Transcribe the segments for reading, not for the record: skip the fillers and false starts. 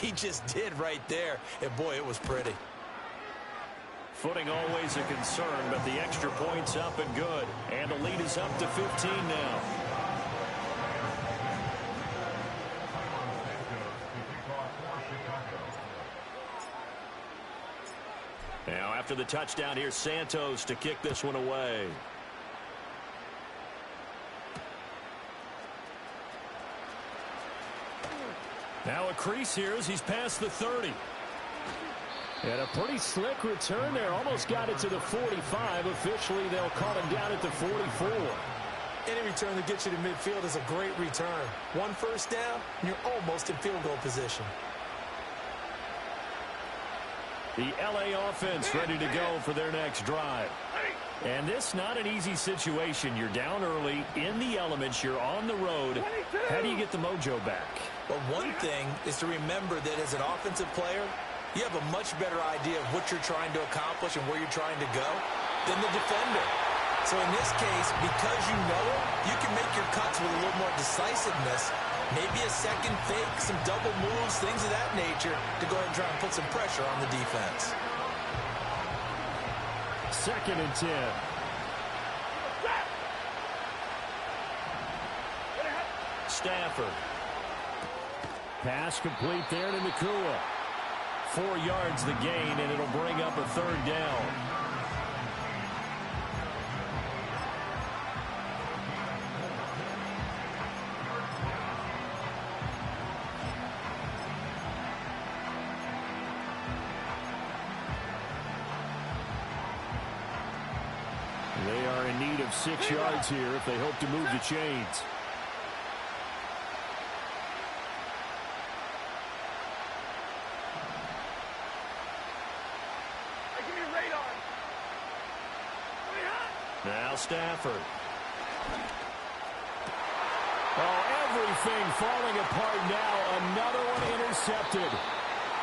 He just did right there. And, boy, it was pretty. Footing always a concern, but the extra point's up and good. And the lead is up to 15 now. Now, after the touchdown, here's Santos to kick this one away. Now a crease here as he's past the 30. And a pretty slick return there. Almost got it to the 45. Officially, they'll call him down at the 44. Any return that gets you to midfield is a great return. One first down, and you're almost in field goal position. The LA offense ready to go for their next drive. And this not an easy situation. You're down early, in the elements, you're on the road. How do you get the mojo back? Well, one thing is to remember that as an offensive player, you have a much better idea of what you're trying to accomplish and where you're trying to go than the defender. So in this case, because you know it, you can make your cuts with a little more decisiveness, maybe a second fake, some double moves, things of that nature, to go ahead and try and put some pressure on the defense. 2nd and 10. Stafford. Pass complete there to Nacua. 4 yards the gain, and it'll bring up a 3rd down. They are in need of 6 yards here if they hope to move the chains. Now Stafford. Oh, everything falling apart now. Another one intercepted.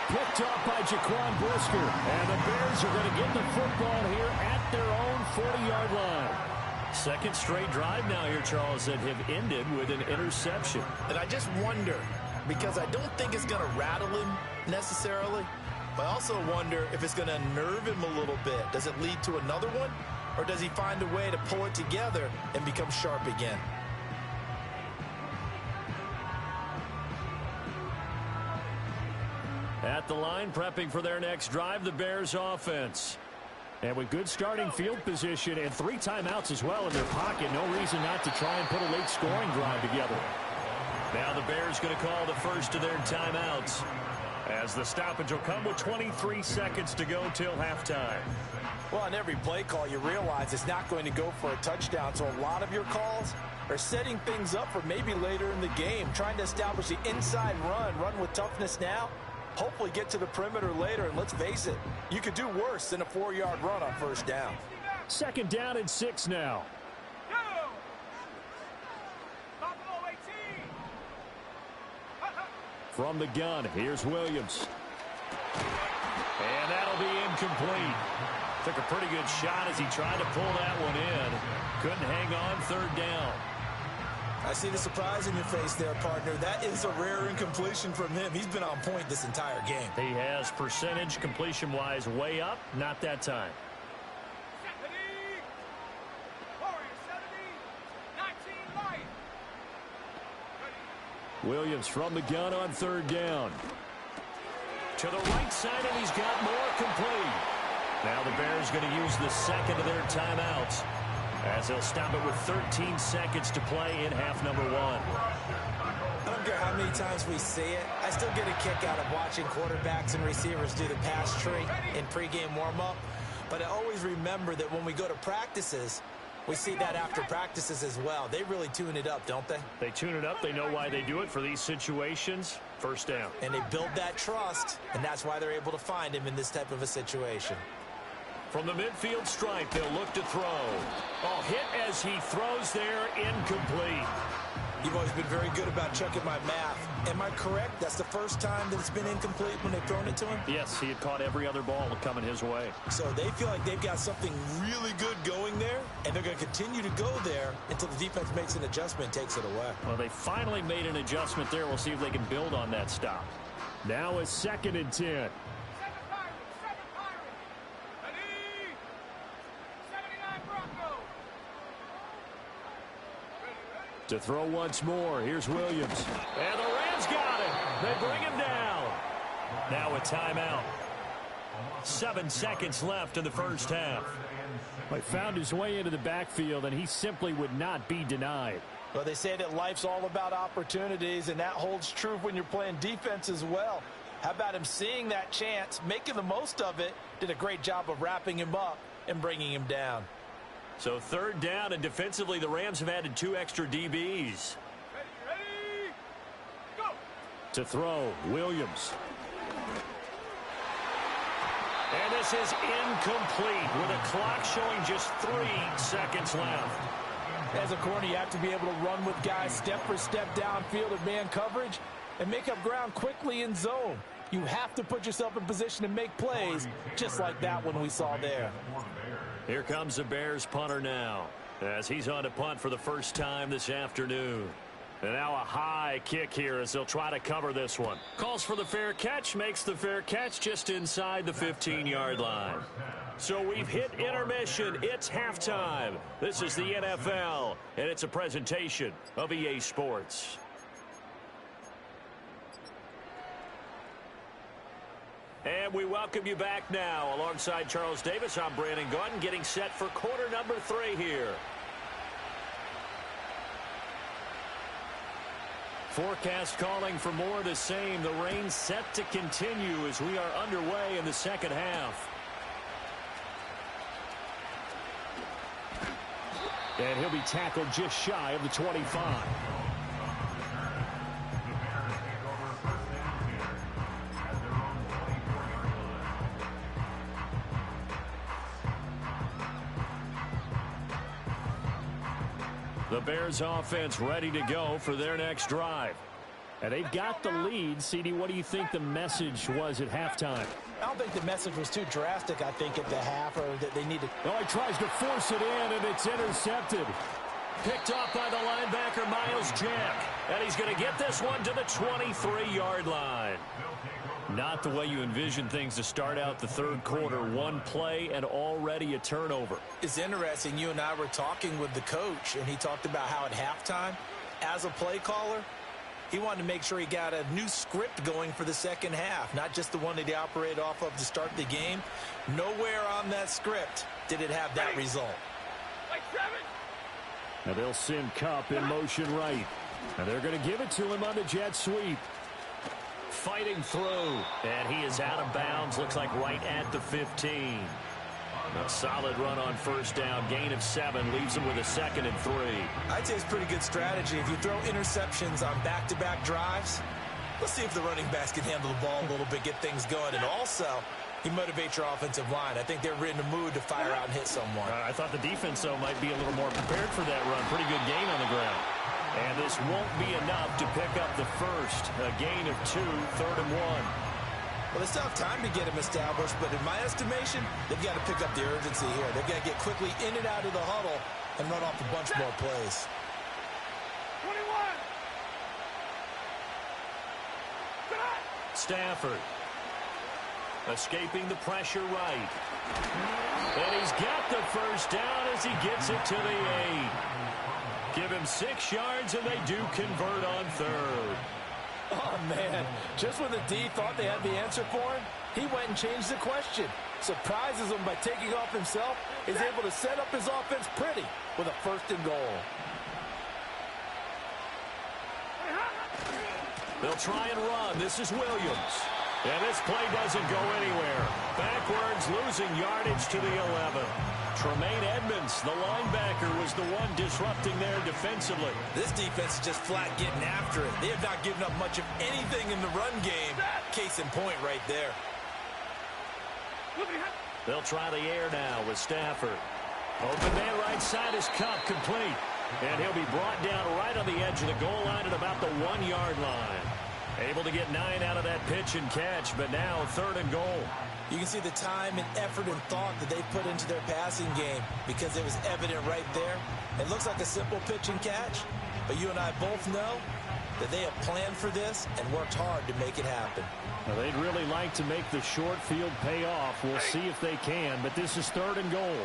Picked off by Jaquan Brisker. And the Bears are going to get the football here at their own 40-yard line. 2nd straight drive now here, Charles, that have ended with an interception. And I just wonder, because I don't think it's going to rattle him necessarily, but I also wonder if it's going to unnerve him a little bit. Does it lead to another one? Or does he find a way to pull it together and become sharp again? At the line, prepping for their next drive, the Bears offense. And with good starting field position and 3 timeouts as well in their pocket, no reason not to try and put a late scoring drive together. Now the Bears going to call the first of their timeouts, as the stoppage will come with 23 seconds to go till halftime. Well, on every play call, you realize it's not going to go for a touchdown, so a lot of your calls are setting things up for maybe later in the game, trying to establish the inside run with toughness now, hopefully get to the perimeter later, and let's face it, you could do worse than a 4-yard run on first down. 2nd down and 6 now. From the gun, here's Williams. And that'll be incomplete. Took a pretty good shot as he tried to pull that one in. Couldn't hang on 3rd down. I see the surprise in your face there, partner. That is a rare incompletion from him. He's been on point this entire game. He has percentage completion-wise way up, not that time. Williams from the gun on 3rd down. To the right side, and he's got more complete. Now the Bears going to use the 2nd of their timeouts, as they'll stop it with 13 seconds to play in half number 1. I don't care how many times we see it. I still get a kick out of watching quarterbacks and receivers do the pass tree in pregame warm-up. But I always remember that when we go to practices, we see that after practices as well. They really tune it up, don't they? They tune it up. They know why they do it for these situations. First down. And they build that trust, and that's why they're able to find him in this type of a situation. From the midfield stripe, they'll look to throw. Oh, hit as he throws there, incomplete. You've always been very good about checking my math. Am I correct? That's the first time that it's been incomplete when they've thrown it to him? Yes, he had caught every other ball coming his way. So they feel like they've got something really good going there, and they're going to continue to go there until the defense makes an adjustment and takes it away. Well, they finally made an adjustment there. We'll see if they can build on that stop. Now a 2nd and 10. To throw once more, here's Williams. And the Rams got it. They bring him down. Now a timeout. 7 seconds left in the first half. He found his way into the backfield, and he simply would not be denied. Well, they say that life's all about opportunities, and that holds true when you're playing defense as well. How about him seeing that chance, making the most of it, did a great job of wrapping him up and bringing him down. So 3rd down, and defensively, the Rams have added 2 extra DBs. Ready, go! To throw, Williams. And this is incomplete with a clock showing just 3 seconds left. As a corner, you have to be able to run with guys step for step downfield in man coverage and make up ground quickly in zone. You have to put yourself in position to make plays, just like that one we saw there. Here comes the Bears punter now, as he's on to punt for the first time this afternoon. And now a high kick here as they'll try to cover this one. Calls for the fair catch, makes the fair catch just inside the 15-yard line. So we've hit intermission. It's halftime. This is the NFL, and it's a presentation of EA Sports. And we welcome you back now. Alongside Charles Davis, I'm Brandon Gaudin, getting set for quarter number 3 here. Forecast calling for more of the same. The rain set to continue as we are underway in the second half. And he'll be tackled just shy of the 25. The Bears offense ready to go for their next drive. And they've got the lead. CD, what do you think the message was at halftime? I don't think the message was too drastic, I think, at the half, or that they needed. Oh, he tries to force it in, and it's intercepted. Picked off by the linebacker, Miles Jack. And he's going to get this one to the 23-yard line. Not the way you envision things to start out the third quarter. One play and already a turnover. It's interesting. You and I were talking with the coach, and he talked about how at halftime, as a play caller, he wanted to make sure he got a new script going for the second half, not just the one that he operated off of to start the game. Nowhere on that script did it have that result. Now they'll send Kupp in motion right. And they're going to give it to him on the jet sweep. Fighting through, and he is out of bounds. Looks like right at the 15. A solid run on first down. Gain of 7 leaves him with a 2nd and 3. I'd say it's pretty good strategy. If you throw interceptions on back-to-back drives, let's see if the running backs can handle the ball a little bit, get things going. And also, you motivate your offensive line. I think they're in a mood to fire out and hit someone. I thought the defense, though, might be a little more prepared for that run. Pretty good gain on the ground. And this won't be enough to pick up the first. A gain of 2, 3rd and 1. Well, they still have time to get him established, but in my estimation, they've got to pick up the urgency here. They've got to get quickly in and out of the huddle and run off a bunch more plays. 21. Stafford escaping the pressure right. And he's got the first down as he gets it to the 8. Give him 6 yards, and they do convert on 3rd. Oh, man. Just when the D thought they had the answer for him, he went and changed the question. Surprises him by taking off himself, is able to set up his offense pretty with a 1st and goal. They'll try and run. This is Williams. And this play doesn't go anywhere. Backwards, losing yardage to the 11. Tremaine Edmonds, the linebacker, was the one disrupting there defensively. This defense is just flat getting after it. They have not given up much of anything in the run game. Case in point right there. They'll try the air now with Stafford. Open man right side is Kupp, complete. And he'll be brought down right on the edge of the goal line at about the 1-yard line. Able to get 9 out of that pitch and catch, but now 3rd and goal. You can see the time and effort and thought that they put into their passing game because it was evident right there. It looks like a simple pitch and catch, but you and I both know that they have planned for this and worked hard to make it happen. Well, they'd really like to make the short field pay off. We'll see if they can, but this is 3rd and goal.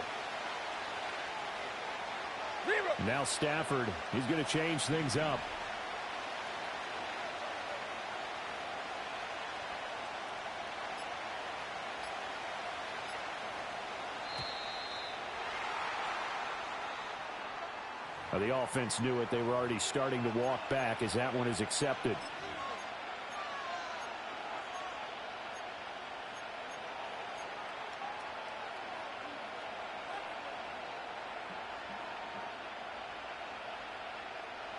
Now Stafford, he's going to change things up. Now the offense knew it. They were already starting to walk back as that one is accepted.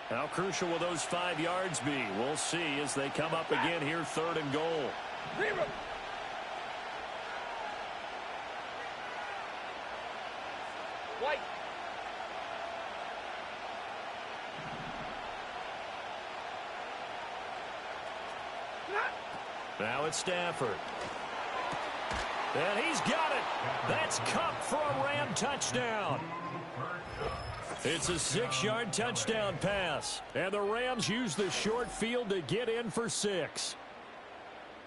How crucial will those 5 yards be? We'll see as they come up again here, 3rd and goal. White. Now it's Stafford. And he's got it. That's Kupp for a Ram touchdown. It's a 6-yard touchdown pass. And the Rams use the short field to get in for 6.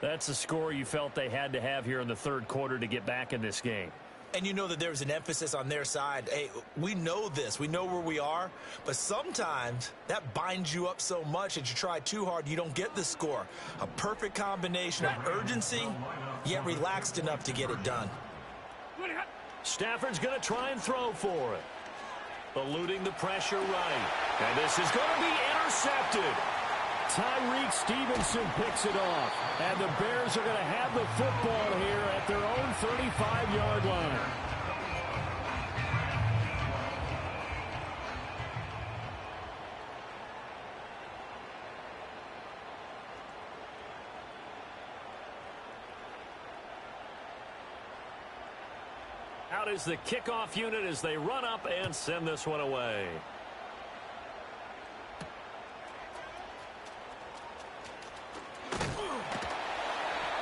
That's the score you felt they had to have here in the 3rd quarter to get back in this game. And you know that there's an emphasis on their side. Hey, we know this. We know where we are. But sometimes that binds you up so much that you try too hard, you don't get the score. A perfect combination of urgency, yet relaxed enough to get it done. Stafford's going to try and throw for it. Eluding the pressure right. And this is going to be intercepted. Tyreek Stevenson picks it off. And the Bears are going to have the football here at their own 35-yard line. Out is the kickoff unit as they run up and send this one away.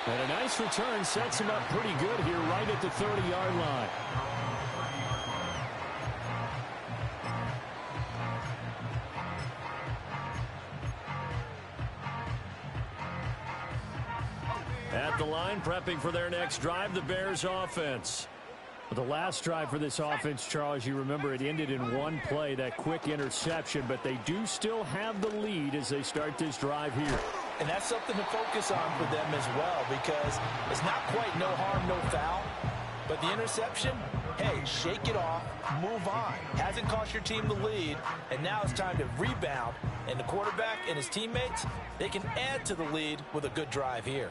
And a nice return sets him up pretty good here right at the 30-yard line. At the line, prepping for their next drive, the Bears offense. The last drive for this offense, Charles, you remember it ended in one play, that quick interception, but they do still have the lead as they start this drive here. And that's something to focus on for them as well, because it's not quite no harm, no foul. But the interception, hey, shake it off, move on. Hasn't cost your team the lead, and now it's time to rebound. And the quarterback and his teammates, they can add to the lead with a good drive here.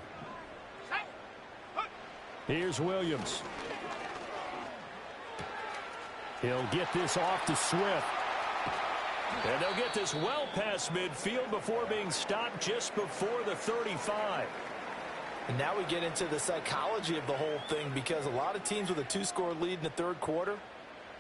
Here's Williams. He'll get this off to Swift. And they'll get this well past midfield before being stopped just before the 35. And now we get into the psychology of the whole thing, because a lot of teams with a 2-score lead in the 3rd quarter,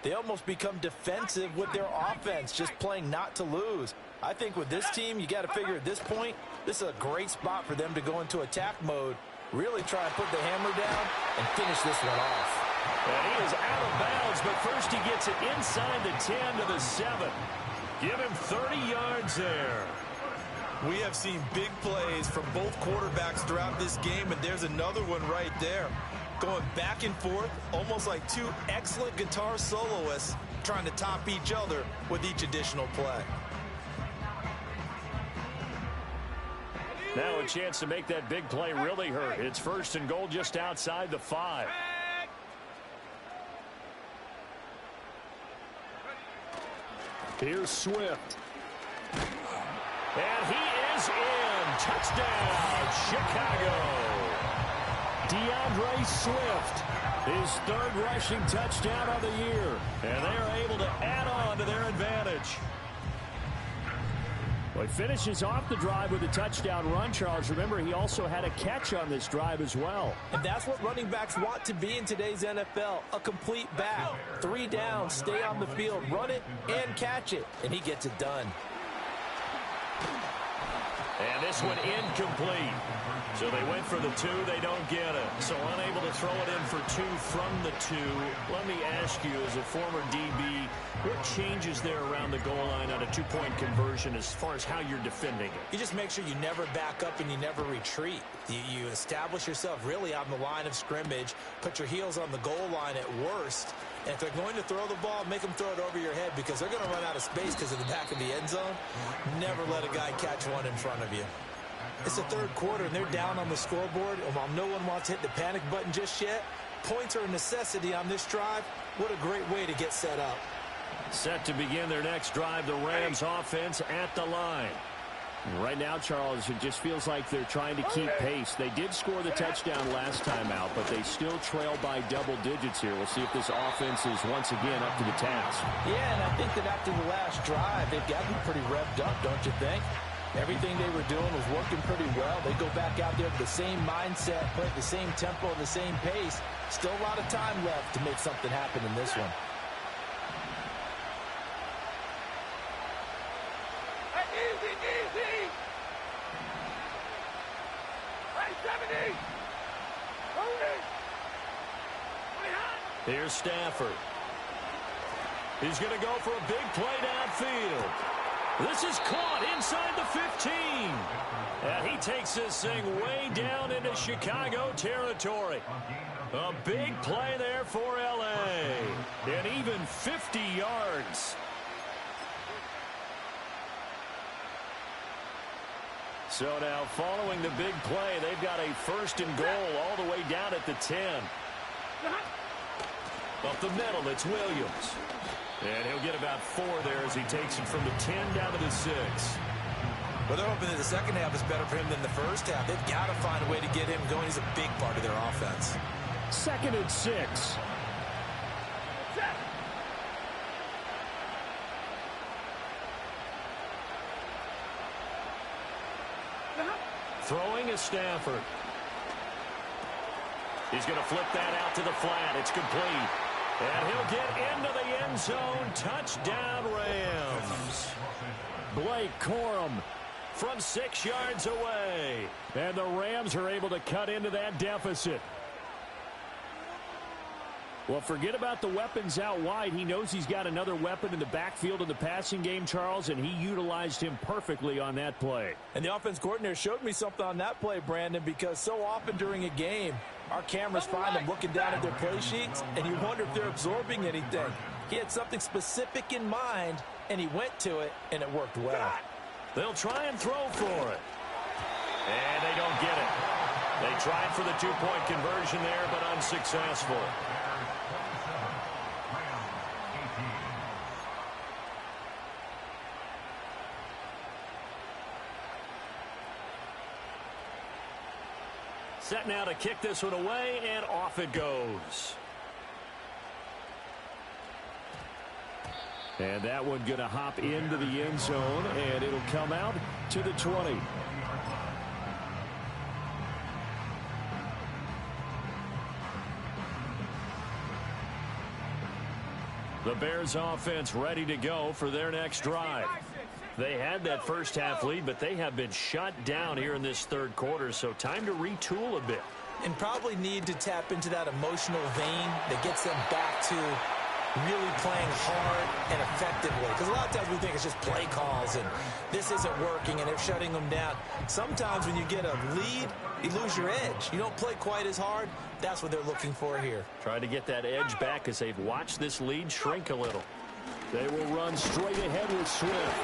they almost become defensive with their offense, just playing not to lose. I think with this team, you got to figure at this point, this is a great spot for them to go into attack mode, really try and put the hammer down and finish this one off. And he is out of bounds, but first he gets it inside the 10 to the 7. Give him 30 yards there. We have seen big plays from both quarterbacks throughout this game, and there's another one right there. Going back and forth, almost like two excellent guitar soloists trying to top each other with each additional play. Now a chance to make that big play really hurt. It's 1st and goal just outside the 5. Here's Swift. And he is in. Touchdown, Chicago. DeAndre Swift, his 3rd rushing touchdown of the year. And they are able to add on to their advantage. Well, he finishes off the drive with a touchdown run, Charles. Remember, he also had a catch on this drive as well. And that's what running backs want to be in today's NFL, a complete back. 3 downs, stay on the field, run it, and catch it. And he gets it done. And this one incomplete. So they went for the 2. They don't get it. So unable to throw it in for 2 from the 2. Let me ask you, as a former DB, what changes there around the goal line on a 2-point conversion as far as how you're defending it? You just make sure you never back up and you never retreat. You establish yourself really on the line of scrimmage, put your heels on the goal line at worst, and if they're going to throw the ball, make them throw it over your head because they're going to run out of space because of the back of the end zone. Never let a guy catch one in front of you. It's the third quarter, and they're down on the scoreboard, and while no one wants to hit the panic button just yet, points are a necessity on this drive. What a great way to get set up. Set to begin their next drive, the Rams offense at the line. Right now, Charles, it just feels like they're trying to keep pace. They did score the touchdown last time out, but they still trail by double digits here. We'll see if this offense is once again up to the task. Yeah, and I think that after the last drive, they've gotten pretty revved up, don't you think? Everything they were doing was working pretty well. They go back out there with the same mindset, play at the same tempo, the same pace. Still a lot of time left to make something happen in this one. Easy. Hey, 70. Here's Stafford. He's going to go for a big play downfield. This is caught inside the 15. And he takes this thing way down into Chicago territory. A big play there for L.A. And even 50 yards. So now following the big play, they've got a 1st and goal all the way down at the 10. Up the middle, it's Williams. And he'll get about 4 there as he takes it from the 10 down to the 6. Well, they're hoping that the second half is better for him than the first half. They've got to find a way to get him going. He's a big part of their offense. 2nd and 6. Throwing is Stafford. He's going to flip that out to the flat. It's complete. And he'll get into the end zone. Touchdown, Rams. Blake Corum from 6 yards away. And the Rams are able to cut into that deficit. Well, forget about the weapons out wide. He knows he's got another weapon in the backfield in the passing game, Charles, and he utilized him perfectly on that play. And the offense coordinator showed me something on that play, Brandon, because so often during a game, our cameras find them looking down at their play sheets, and you wonder if they're absorbing anything. He had something specific in mind, and he went to it, and it worked well. They'll try and throw for it. And they don't get it. They tried for the 2-point conversion there, but unsuccessful. Set now to kick this one away, and off it goes. And that one going to hop into the end zone, and it'll come out to the 20. The Bears offense ready to go for their next drive. They had that first half lead, but they have been shut down here in this third quarter, so time to retool a bit. And probably need to tap into that emotional vein that gets them back to really playing hard and effectively. Because a lot of times we think it's just play calls and this isn't working and they're shutting them down. Sometimes when you get a lead, you lose your edge. You don't play quite as hard. That's what they're looking for here. Trying to get that edge back as they've watched this lead shrink a little. They will run straight ahead with Swift.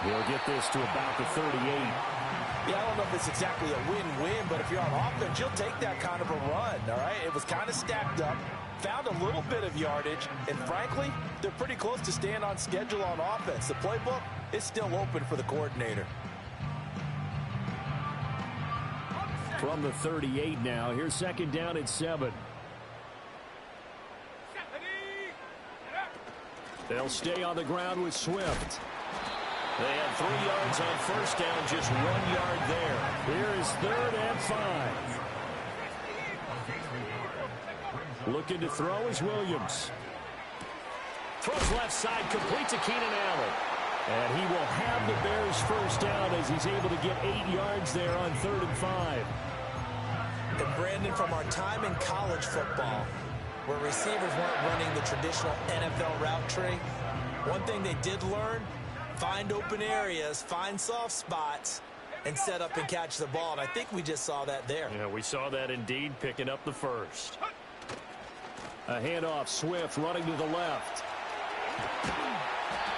They'll get this to about the 38. Yeah, I don't know if it's exactly a win-win, but if you're on offense, you'll take that kind of a run, all right? It was kind of stacked up, found a little bit of yardage, and frankly, they're pretty close to staying on schedule on offense. The playbook is still open for the coordinator. From the 38 now, here's 2nd down and 7. They'll stay on the ground with Swift. They had 3 yards on first down, just 1 yard there. Here is 3rd and 5. Looking to throw is Williams. Throws left side, complete to Keenan Allen. And he will have the Bears first down as he's able to get 8 yards there on 3rd and 5. And Brandon, from our time in college football, where receivers weren't running the traditional NFL route tree, one thing they did learn, find open areas, find soft spots, and set up and catch the ball. And I think we just saw that there. Yeah, we saw that indeed, picking up the first. A handoff, Swift running to the left.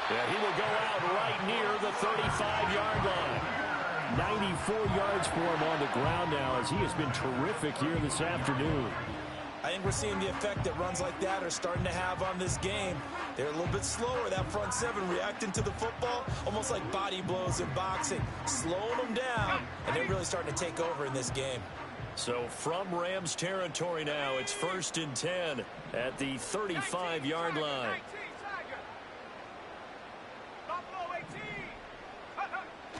And he will go out right near the 35-yard line. 94 yards for him on the ground now as he has been terrific here this afternoon. I think we're seeing the effect that runs like that are starting to have on this game. They're a little bit slower, that front seven, reacting to the football, almost like body blows in boxing, slowing them down, and they're really starting to take over in this game. So from Rams territory now, it's 1st and 10 at the 35-yard line.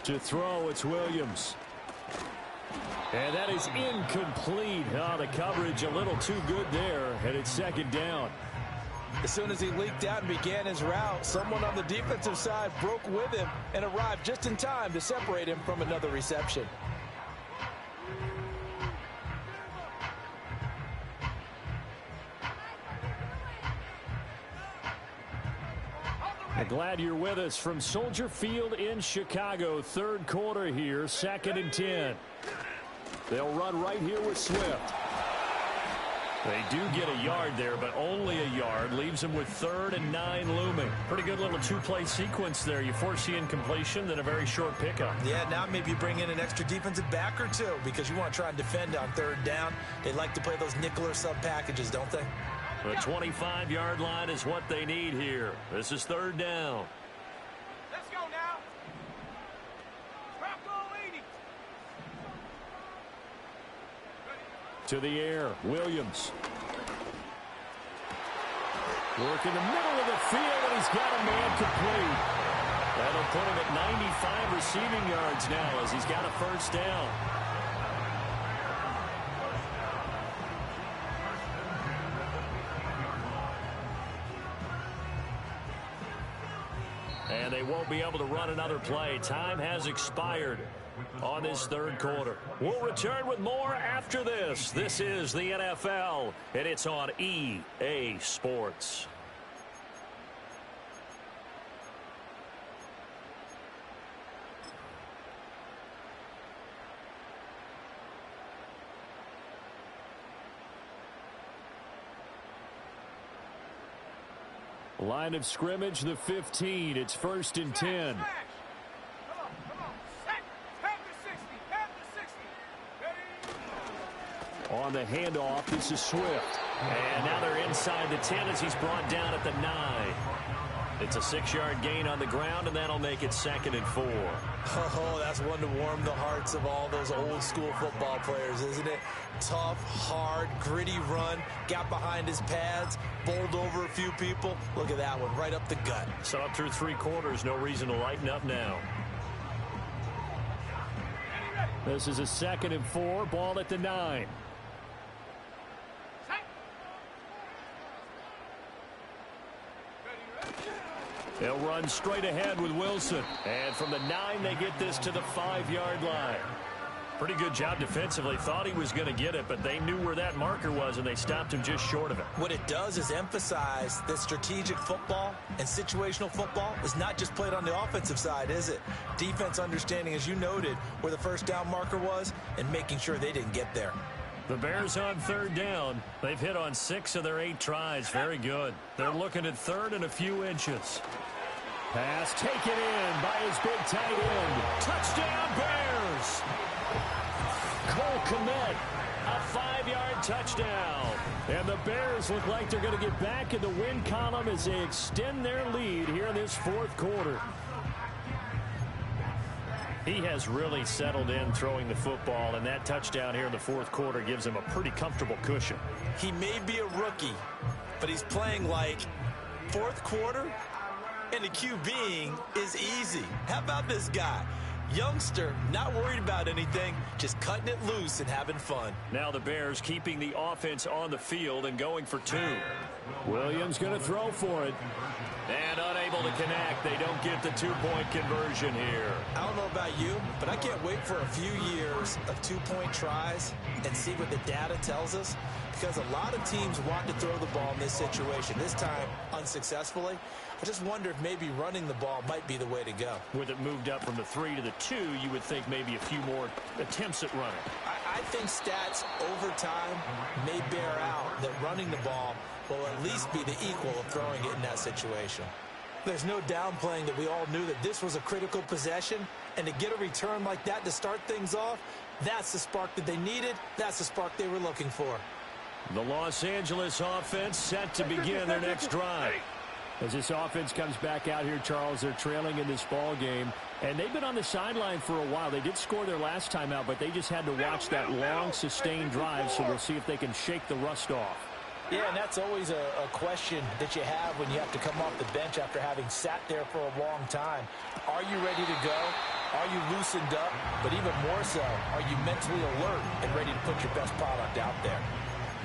To throw, it's Williams. And that is incomplete. Oh, the coverage a little too good there, and it's 2nd down. As soon as he leaked out and began his route, someone on the defensive side broke with him and arrived just in time to separate him from another reception. Glad you're with us from Soldier Field in Chicago. 3rd quarter here, 2nd and 10. They'll run right here with Swift. They do get a yard there, but only a yard. Leaves them with 3rd and 9 looming. Pretty good little two-play sequence there. You force the incompletion, then a very short pickup. Yeah, now maybe you bring in an extra defensive back or two because you want to try and defend on 3rd down. They like to play those nickel or sub packages, don't they? The 25-yard line is what they need here. This is 3rd down. Let's go now. Bronco 80. To the air, Williams. Work in the middle of the field, and he's got a man complete. That'll put him at 95 receiving yards now as he's got a 1st down. And they won't be able to run another play. Time has expired on this 3rd quarter. We'll return with more after this. This is the NFL, and it's on EA Sports. Line of scrimmage, the 15. It's 1st and 10. Come on. Set. Have the 60. Have the 60. Ready? On the handoff, this is Swift. And now they're inside the 10 as he's brought down at the 9. It's a 6-yard gain on the ground, and that'll make it 2nd and 4. Oh, that's one to warm the hearts of all those old school football players, isn't it? Tough, hard, gritty run, got behind his pads, bowled over a few people. Look at that one, right up the gut. So up through 3 quarters, no reason to lighten up now. This is a 2nd and 4, ball at the 9. They'll run straight ahead with Wilson. And from the 9, they get this to the 5-yard line. Pretty good job defensively. Thought he was going to get it, but they knew where that marker was, and they stopped him just short of it. What it does is emphasize that strategic football and situational football is not just played on the offensive side, is it? Defense understanding, as you noted, where the 1st down marker was and making sure they didn't get there. The Bears on 3rd down. They've hit on 6 of their 8 tries. Very good. They're looking at 3rd and a few inches. Pass taken in by his big tight end. Touchdown, Bears! Cole Kmet, a 5-yard touchdown. And the Bears look like they're going to get back in the win column as they extend their lead here in this 4th quarter. He has really settled in throwing the football, and that touchdown here in the 4th quarter gives him a pretty comfortable cushion. He may be a rookie, but he's playing like 4th quarter, and the QBing is easy. How about this guy? Youngster, not worried about anything, just cutting it loose and having fun. Now the Bears keeping the offense on the field and going for 2. Williams going to throw for it. And unable to connect. They don't get the two-point conversion here. I don't know about you, but I can't wait for a few years of two-point tries and see what the data tells us, because a lot of teams want to throw the ball in this situation, this time unsuccessfully. I just wonder if maybe running the ball might be the way to go. With it moved up from the 3 to the 2, you would think maybe a few more attempts at running. I think stats over time may bear out that running the ball will at least be the equal of throwing it in that situation. There's no downplaying that we all knew that this was a critical possession, and to get a return like that to start things off, that's the spark that they needed. That's the spark they were looking for. The Los Angeles offense set to begin their next drive. As this offense comes back out here, Charles, they're trailing in this ball game, and they've been on the sideline for a while. They did score their last time out, but they just had to watch that long, sustained drive, so we'll see if they can shake the rust off. Yeah, and that's always a question that you have when you have to come off the bench after having sat there for a long time. Are you ready to go? Are you loosened up? But even more so, are you mentally alert and ready to put your best product out there?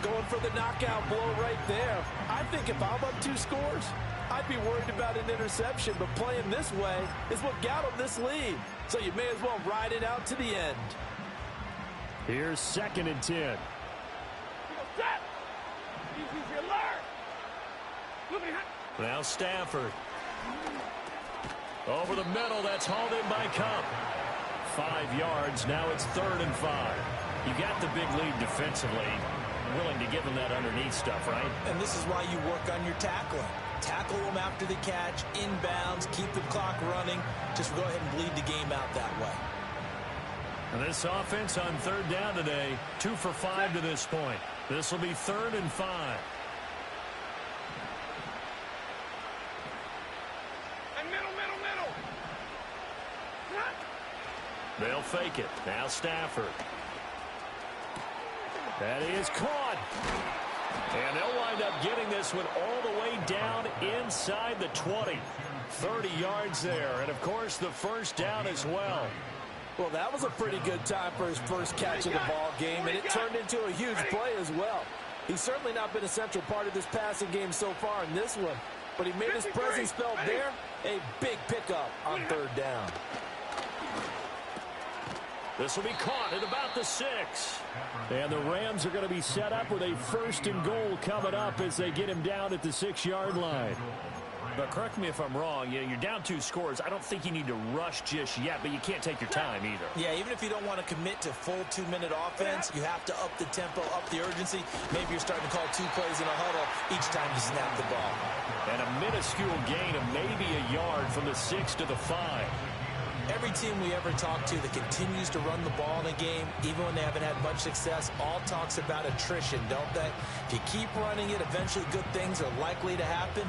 Going for the knockout blow right there. I think if I'm up 2 scores, I'd be worried about an interception, but playing this way is what got them this lead. So you may as well ride it out to the end. Here's 2nd and 10. Now Stafford. Over the middle, that's hauled in by Kupp. 5 yards, now it's 3rd and 5. You got the big lead defensively. Willing to give them that underneath stuff, right? And this is why you work on your tackling. Tackle them after the catch, inbounds, keep the clock running. Just go ahead and bleed the game out that way. And this offense on 3rd down today, 2 for 5 to this point. This will be 3rd and 5. They'll fake it. Now Stafford. That is caught. And they'll wind up getting this one all the way down inside the 20. 30 yards there. And, of course, the first down as well. Well, that was a pretty good time for his first catch of the ball game, and it turned into a huge play as well. He's certainly not been a central part of this passing game so far in this one, but he made his presence felt there. A big pickup on 3rd down. This will be caught at about the 6. And the Rams are going to be set up with a 1st and goal coming up as they get him down at the 6-yard line. But correct me if I'm wrong, you're down 2 scores. I don't think you need to rush just yet, but you can't take your time either. Yeah, even if you don't want to commit to full 2-minute offense, you have to up the tempo, up the urgency. Maybe you're starting to call 2 plays in a huddle each time you snap the ball. And a minuscule gain of maybe a yard from the 6 to the 5. Every team we ever talk to that continues to run the ball in a game, even when they haven't had much success, all talks about attrition, don't they? If you keep running it, eventually good things are likely to happen.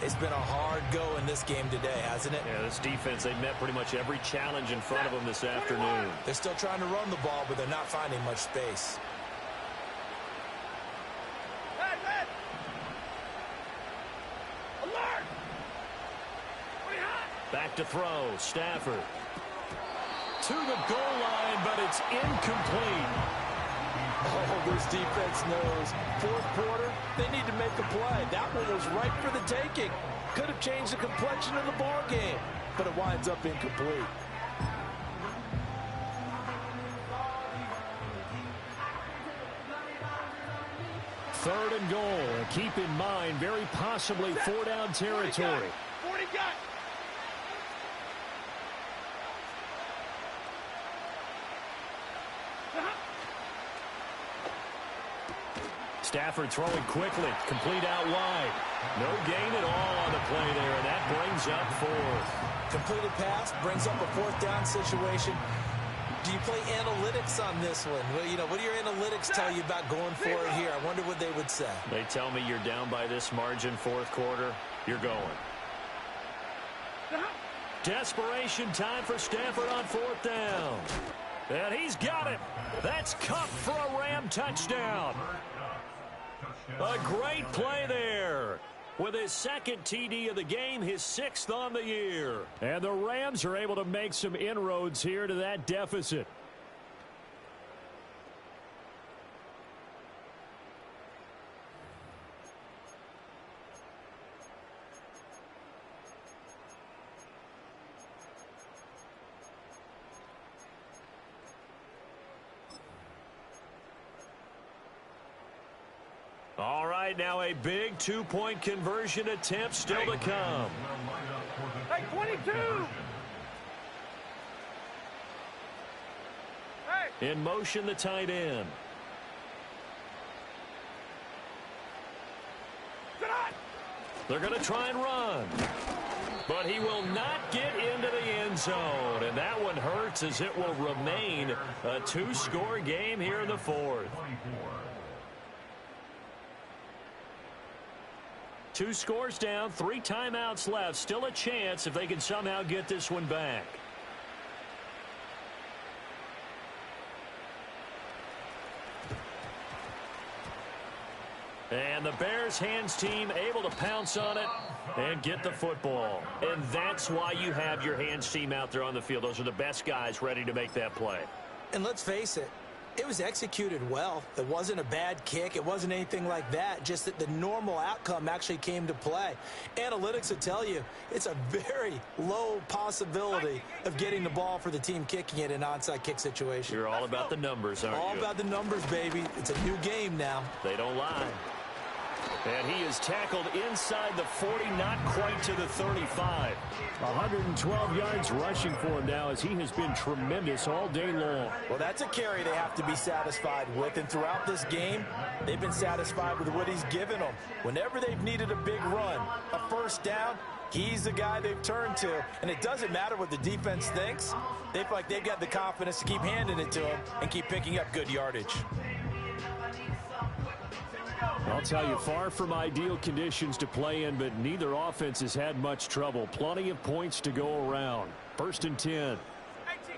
It's been a hard go in this game today, hasn't it? Yeah, this defense, they've met pretty much every challenge in front of them this afternoon. They're still trying to run the ball, but they're not finding much space. Back to throw, Stafford. To the goal line, but it's incomplete. Oh, this defense knows. 4th quarter, they need to make a play. That one was right for the taking. Could have changed the complexion of the ball game, but it winds up incomplete. Third and goal. Keep in mind, very possibly 4-down territory. 40 got. Stafford throwing quickly, complete out wide. No gain at all on the play there, and that brings up 4th. Completed pass brings up a 4th down situation. Do you play analytics on this one? Well, you know, what do your analytics tell you about going for it here? I wonder what they would say. They tell me you're down by this margin 4th quarter, you're going. Desperation time for Stafford on 4th down. And he's got it. That's Kupp for a Ram touchdown. A great play there. With his 2nd TD of the game, his 6th on the year. And the Rams are able to make some inroads here to that deficit. right, now a big two-point conversion attempt still to come. Hey, 22! Hey! In motion, the tight end. They're going to try and run. But he will not get into the end zone. And that one hurts as it will remain a two-score game here in the fourth. 2 scores down, 3 timeouts left. Still a chance if they can somehow get this one back. And the Bears hands team able to pounce on it and get the football. And that's why you have your hands team out there on the field. Those are the best guys ready to make that play. And let's face it, it was executed well. It wasn't a bad kick. It wasn't anything like that. Just that the normal outcome actually came to play. Analytics will tell you it's a very low possibility of getting the ball for the team kicking it in an onside kick situation. You're all about the numbers, aren't you? All about the numbers, baby. It's a new game now. They don't lie. And he is tackled inside the 40, not quite to the 35. 112 yards rushing for him now as he has been tremendous all day long. Well, that's a carry they have to be satisfied with. And throughout this game, they've been satisfied with what he's given them. Whenever they've needed a big run, a first down, he's the guy they've turned to. And it doesn't matter what the defense thinks. They feel like they've got the confidence to keep handing it to him and keep picking up good yardage. I'll tell you, far from ideal conditions to play in, but neither offense has had much trouble. Plenty of points to go around. 1st and 10. 18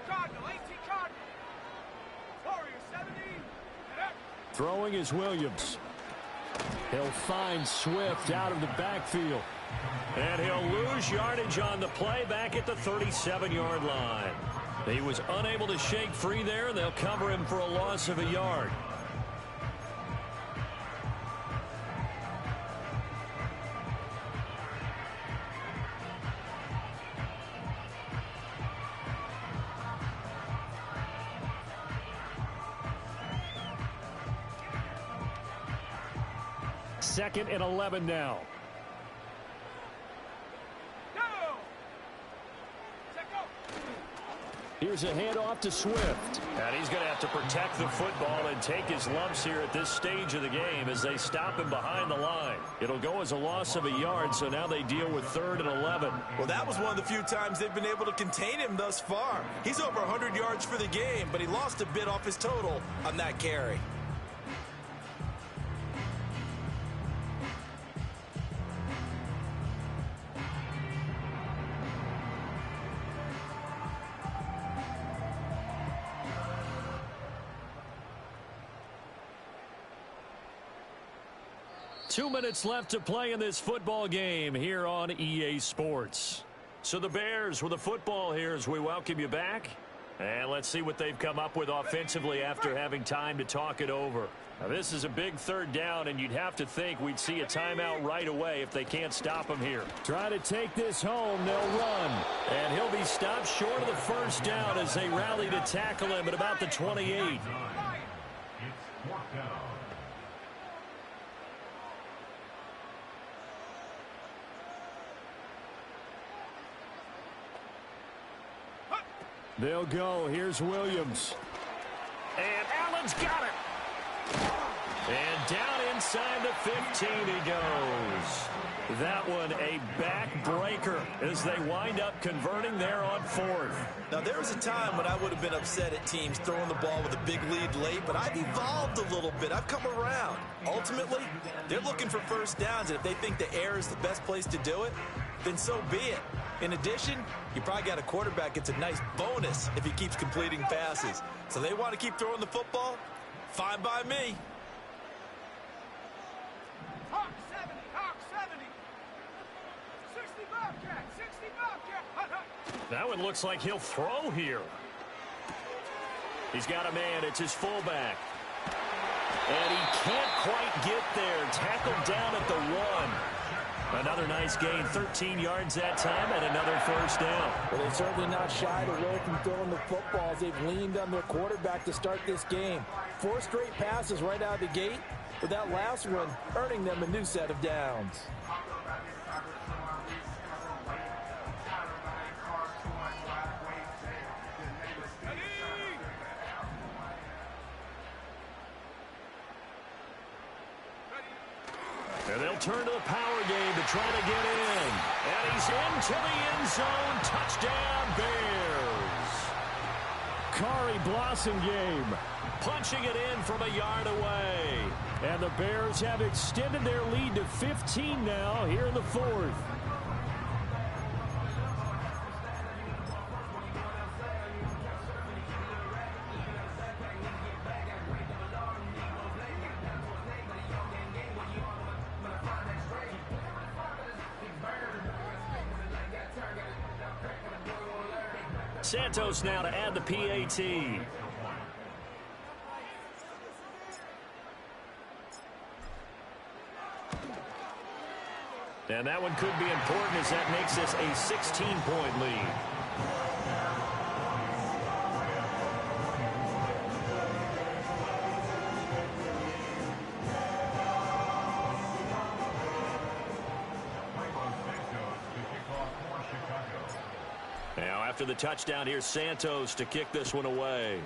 Cardinal, 18 Cardinal. Warrior 70. Throwing is Williams. He'll find Swift out of the backfield. And he'll lose yardage on the play back at the 37-yard line. He was unable to shake free there, and they'll cover him for a loss of a yard. Second and 11 now. Go! Set go! Here's a handoff to Swift. And he's going to have to protect the football and take his lumps here at this stage of the game as they stop him behind the line. It'll go as a loss of a yard, so now they deal with 3rd and 11. Well, that was one of the few times they've been able to contain him thus far. He's over 100 yards for the game, but he lost a bit off his total on that carry. Two minutes left to play in this football game here on EA Sports. So the Bears with the football here as we welcome you back. And let's see what they've come up with offensively after having time to talk it over. Now, this is a big 3rd down, and you'd have to think we'd see a timeout right away if they can't stop him here. Try to take this home. They'll run. And he'll be stopped short of the first down as they rally to tackle him at about the 28. They'll go. Here's Williams. And Allen's got it. And down inside the 15 he goes. That one a backbreaker as they wind up converting there on 4th. Now, there was a time when I would have been upset at teams throwing the ball with a big lead late, but I've evolved a little bit. I've come around. Ultimately, they're looking for first downs, and if they think the air is the best place to do it, then so be it. In addition, you probably got a quarterback gets a nice bonus if he keeps completing passes. So they want to keep throwing the football? Fine by me. Hawk 70, Hawk 70. 60 Bobcat, 60 Bobcat. Hut, hut. That one looks like he'll throw here. He's got a man. It's his fullback. And he can't quite get there. Tackled down at the 1. Another nice gain, 13 yards that time, and another first down. Well, they're certainly not shied away from throwing the football as they've leaned on their quarterback to start this game. 4 straight passes right out of the gate, with that last one earning them a new set of downs. And they'll turn to the power game to try to get in. And he's into the end zone. Touchdown, Bears. Kari Blasingame Punching it in from a yard away. And the Bears have extended their lead to 15 now here in the fourth. Santos now to add the PAT. And that one could be important as that makes this a 16-point lead. Now after the touchdown, here's Santos to kick this one away.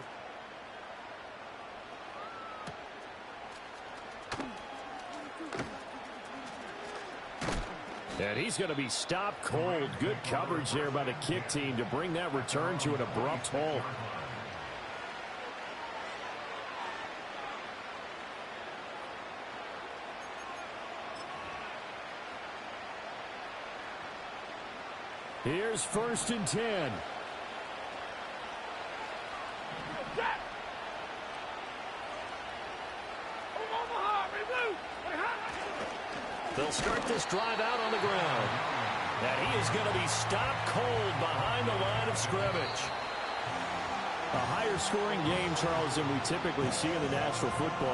And he's going to be stopped cold. Good coverage there by the kick team to bring that return to an abrupt halt. Here's 1st and 10. They'll start this drive out on the ground. And he is going to be stopped cold behind the line of scrimmage. A higher scoring game, Charles, than we typically see in the National Football